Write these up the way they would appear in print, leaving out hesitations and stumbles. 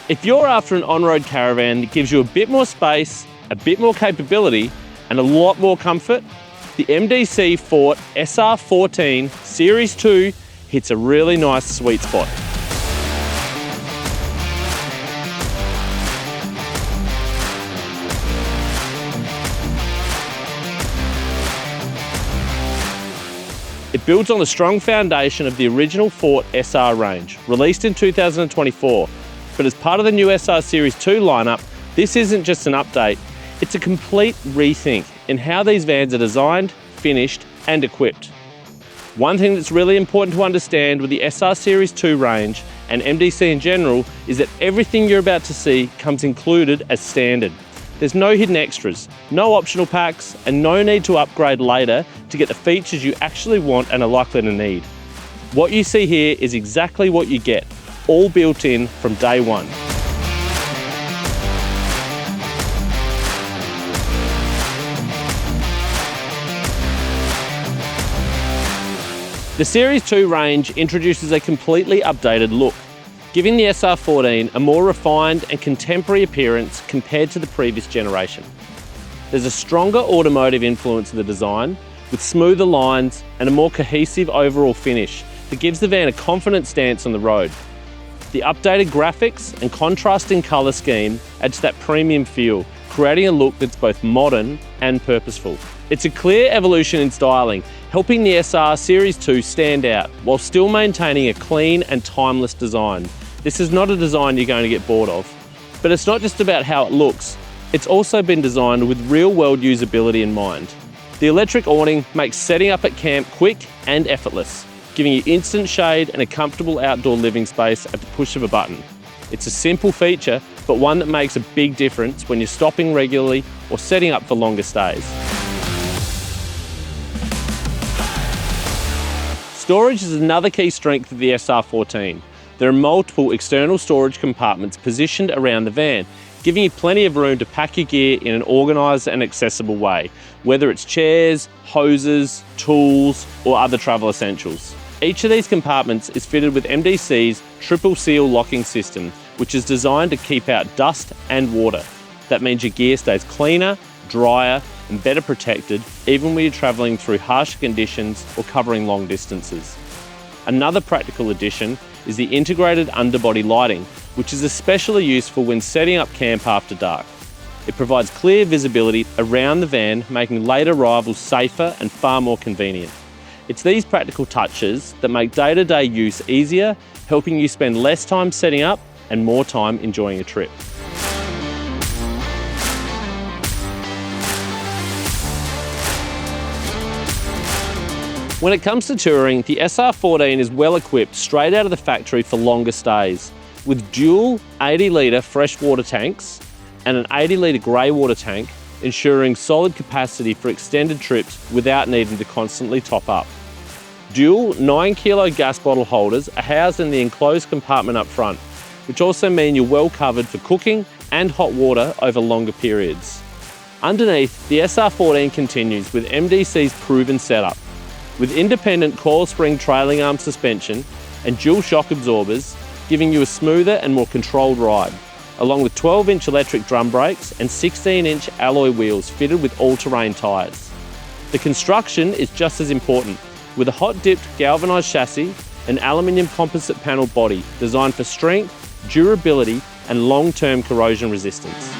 If you're after an on-road caravan that gives you a bit more space, a bit more capability, and a lot more comfort, the MDC Forte SR14 Series 2 hits a really nice sweet spot. It builds on the strong foundation of the original Forte SR range, released in 2024. But as part of the new SR Series 2 lineup, this isn't just an update, it's a complete rethink in how these vans are designed, finished, and equipped. One thing that's really important to understand with the SR Series 2 range and MDC in general is that everything you're about to see comes included as standard. There's no hidden extras, no optional packs, and no need to upgrade later to get the features you actually want and are likely to need. What you see here is exactly what you get, all built in from day one. The Series 2 range introduces a completely updated look, giving the SR14 a more refined and contemporary appearance compared to the previous generation. There's a stronger automotive influence in the design, with smoother lines and a more cohesive overall finish that gives the van a confident stance on the road. The updated graphics and contrasting colour scheme adds that premium feel, creating a look that's both modern and purposeful. It's a clear evolution in styling, helping the SR Series 2 stand out while still maintaining a clean and timeless design. This is not a design you're going to get bored of. But it's not just about how it looks, it's also been designed with real-world usability in mind. The electric awning makes setting up at camp quick and effortless, giving you instant shade and a comfortable outdoor living space at the push of a button. It's a simple feature, but one that makes a big difference when you're stopping regularly or setting up for longer stays. Storage is another key strength of the SR14. There are multiple external storage compartments positioned around the van, giving you plenty of room to pack your gear in an organised and accessible way, whether it's chairs, hoses, tools, or other travel essentials. Each of these compartments is fitted with MDC's triple seal locking system, which is designed to keep out dust and water. That means your gear stays cleaner, drier, and better protected, even when you're travelling through harsh conditions or covering long distances. Another practical addition is the integrated underbody lighting, which is especially useful when setting up camp after dark. It provides clear visibility around the van, making late arrivals safer and far more convenient. It's these practical touches that make day-to-day use easier, helping you spend less time setting up and more time enjoying a trip. When it comes to touring, the SR14 is well equipped straight out of the factory for longer stays, with dual 80-litre freshwater tanks and an 80-litre grey water tank, ensuring solid capacity for extended trips without needing to constantly top up. Dual 9-kilo gas bottle holders are housed in the enclosed compartment up front, which also mean you're well covered for cooking and hot water over longer periods. Underneath, the SR14 continues with MDC's proven setup, with independent coil spring trailing arm suspension and dual shock absorbers, giving you a smoother and more controlled ride, along with 12-inch electric drum brakes and 16-inch alloy wheels fitted with all-terrain tyres. The construction is just as important, with a hot-dipped galvanised chassis and aluminium composite panel body designed for strength, durability and long-term corrosion resistance.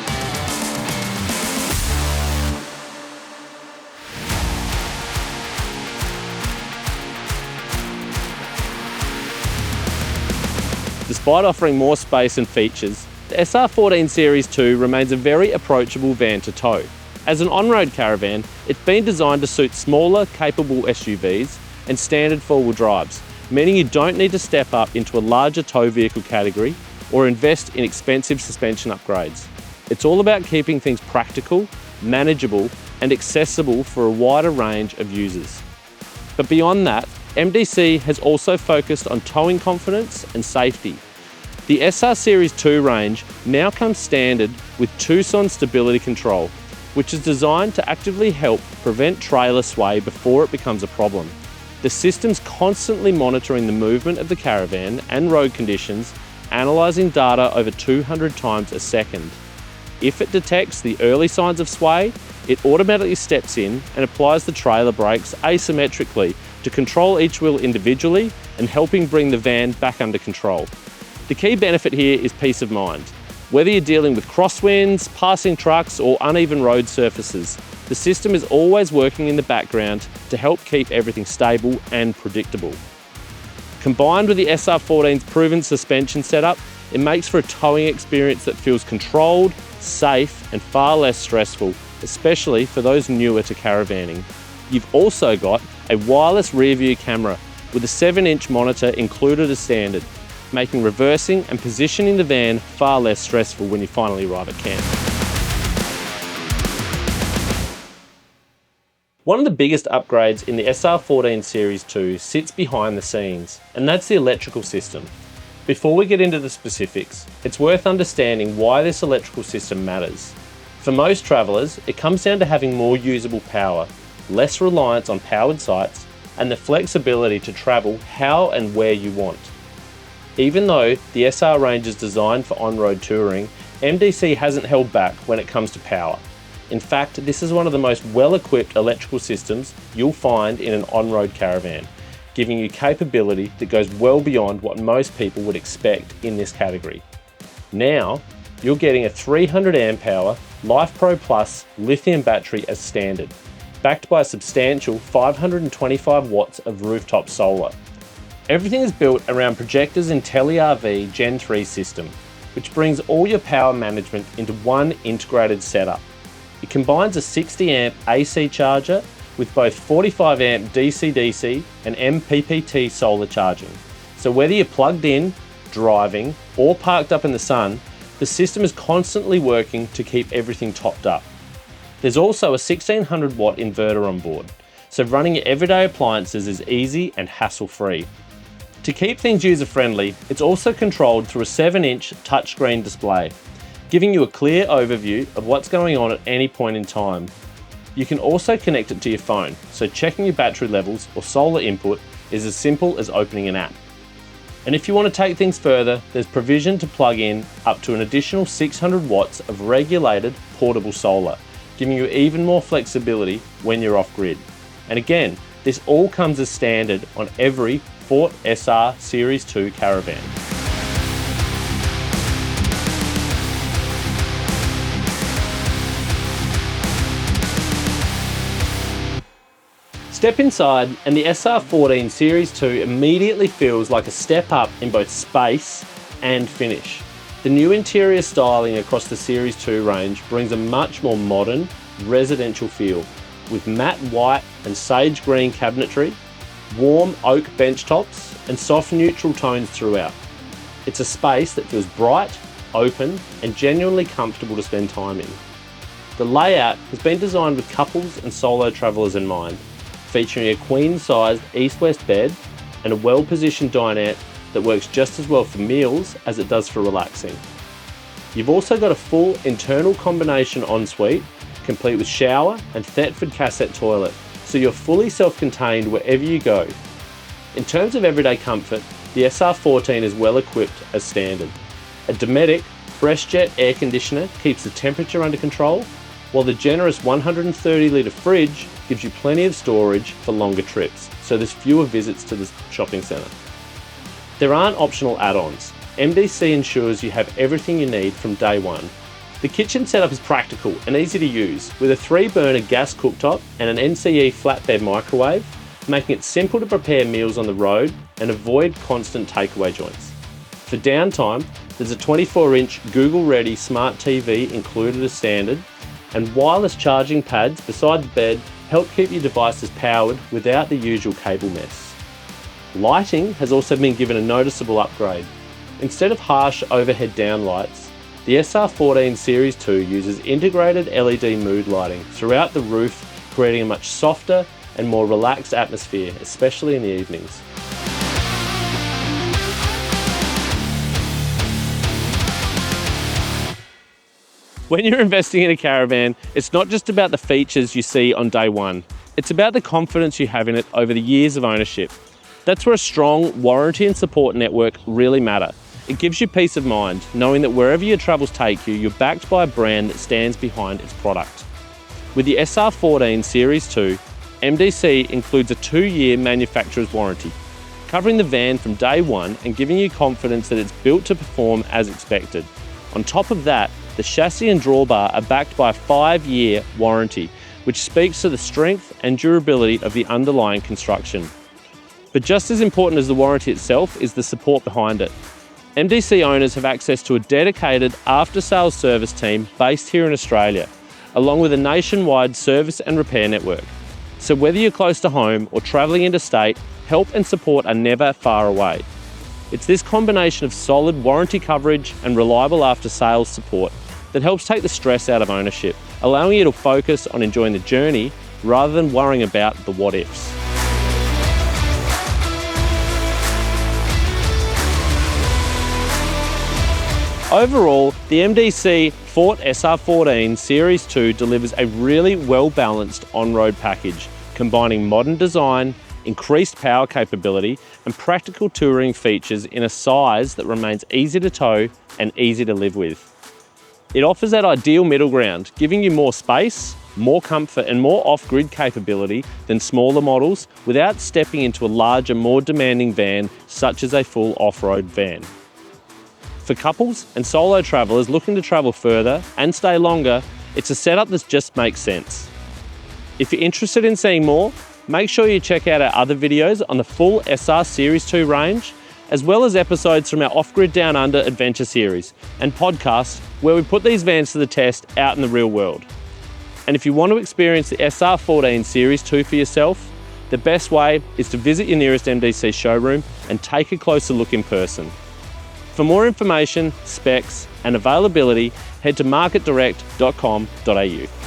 Despite offering more space and features, the SR14 Series 2 remains a very approachable van to tow. As an on-road caravan, it's been designed to suit smaller, capable SUVs and standard four-wheel drives, meaning you don't need to step up into a larger tow vehicle category or invest in expensive suspension upgrades. It's all about keeping things practical, manageable, and accessible for a wider range of users. But beyond that, MDC has also focused on towing confidence and safety. The SR Series 2 range now comes standard with Tuson stability control, which is designed to actively help prevent trailer sway before it becomes a problem. The system's constantly monitoring the movement of the caravan and road conditions, analysing data over 200 times a second. If it detects the early signs of sway, it automatically steps in and applies the trailer brakes asymmetrically to control each wheel individually and helping bring the van back under control. The key benefit here is peace of mind. Whether you're dealing with crosswinds, passing trucks or uneven road surfaces, the system is always working in the background to help keep everything stable and predictable. Combined with the SR14's proven suspension setup, it makes for a towing experience that feels controlled, safe and far less stressful, especially for those newer to caravanning. You've also got a wireless rear view camera with a 7-inch monitor included as standard, making reversing and positioning the van far less stressful when you finally arrive at camp. One of the biggest upgrades in the SR14 Series 2 sits behind the scenes, and that's the electrical system. Before we get into the specifics, it's worth understanding why this electrical system matters. For most travellers, it comes down to having more usable power, less reliance on powered sites, and the flexibility to travel how and where you want. Even though the SR range is designed for on-road touring, MDC hasn't held back when it comes to power. In fact, this is one of the most well-equipped electrical systems you'll find in an on-road caravan, giving you capability that goes well beyond what most people would expect in this category. Now, you're getting a 300 amp hour Life Pro Plus lithium battery as standard, backed by a substantial 525 watts of rooftop solar. Everything is built around Projecta's Intelli-RV Gen 3 system, which brings all your power management into one integrated setup. It combines a 60 amp AC charger with both 45 amp DC-DC and MPPT solar charging. So whether you're plugged in, driving, or parked up in the sun, the system is constantly working to keep everything topped up. There's also a 1600 watt inverter on board, so running your everyday appliances is easy and hassle-free. To keep things user-friendly, it's also controlled through a 7-inch touchscreen display, giving you a clear overview of what's going on at any point in time. You can also connect it to your phone, so checking your battery levels or solar input is as simple as opening an app. And if you want to take things further, there's provision to plug in up to an additional 600 watts of regulated portable solar, giving you even more flexibility when you're off-grid. And again, this all comes as standard on every Forte SR Series 2 Caravan. Step inside and the SR14 Series 2 immediately feels like a step up in both space and finish. The new interior styling across the Series 2 range brings a much more modern, residential feel, with matte white and sage green cabinetry, warm oak bench tops, and soft neutral tones throughout. It's a space that feels bright, open, and genuinely comfortable to spend time in. The layout has been designed with couples and solo travellers in mind, featuring a queen-sized east-west bed and a well-positioned dinette that works just as well for meals as it does for relaxing. You've also got a full internal combination ensuite, complete with shower and Thetford cassette toilet, so you're fully self-contained wherever you go. In terms of everyday comfort, the SR14 is well equipped as standard. A Dometic FreshJet air conditioner keeps the temperature under control, while the generous 130 litre fridge gives you plenty of storage for longer trips, so there's fewer visits to the shopping centre. There aren't optional add-ons. MDC ensures you have everything you need from day one. The kitchen setup is practical and easy to use, with a 3-burner gas cooktop and an NCE flatbed microwave, making it simple to prepare meals on the road and avoid constant takeaway joints. For downtime, there's a 24-inch Google-ready smart TV included as standard, and wireless charging pads beside the bed help keep your devices powered without the usual cable mess. Lighting has also been given a noticeable upgrade. Instead of harsh overhead downlights, the SR14 Series 2 uses integrated LED mood lighting throughout the roof, creating a much softer and more relaxed atmosphere, especially in the evenings. When you're investing in a caravan, it's not just about the features you see on day one. It's about the confidence you have in it over the years of ownership. That's where a strong warranty and support network really matter. It gives you peace of mind, knowing that wherever your travels take you, you're backed by a brand that stands behind its product. With the SR14 Series 2, MDC includes a 2-year manufacturer's warranty, covering the van from day one and giving you confidence that it's built to perform as expected. On top of that, the chassis and drawbar are backed by a 5-year warranty, which speaks to the strength and durability of the underlying construction. But just as important as the warranty itself is the support behind it. MDC owners have access to a dedicated after-sales service team based here in Australia, along with a nationwide service and repair network. So whether you're close to home or travelling interstate, help and support are never far away. It's this combination of solid warranty coverage and reliable after-sales support that helps take the stress out of ownership, allowing you to focus on enjoying the journey rather than worrying about the what-ifs. Overall, the MDC Forte SR14 Series 2 delivers a really well-balanced on-road package, combining modern design, increased power capability, and practical touring features in a size that remains easy to tow and easy to live with. It offers that ideal middle ground, giving you more space, more comfort, and more off-grid capability than smaller models without stepping into a larger, more demanding van, such as a full off-road van. For couples and solo travellers looking to travel further and stay longer, it's a setup that just makes sense. If you're interested in seeing more, make sure you check out our other videos on the full SR Series 2 range, as well as episodes from our Off-Grid Down Under adventure series and podcasts where we put these vans to the test out in the real world. And if you want to experience the SR14 Series 2 for yourself, the best way is to visit your nearest MDC showroom and take a closer look in person. For more information, specs, and availability, head to marketdirect.com.au.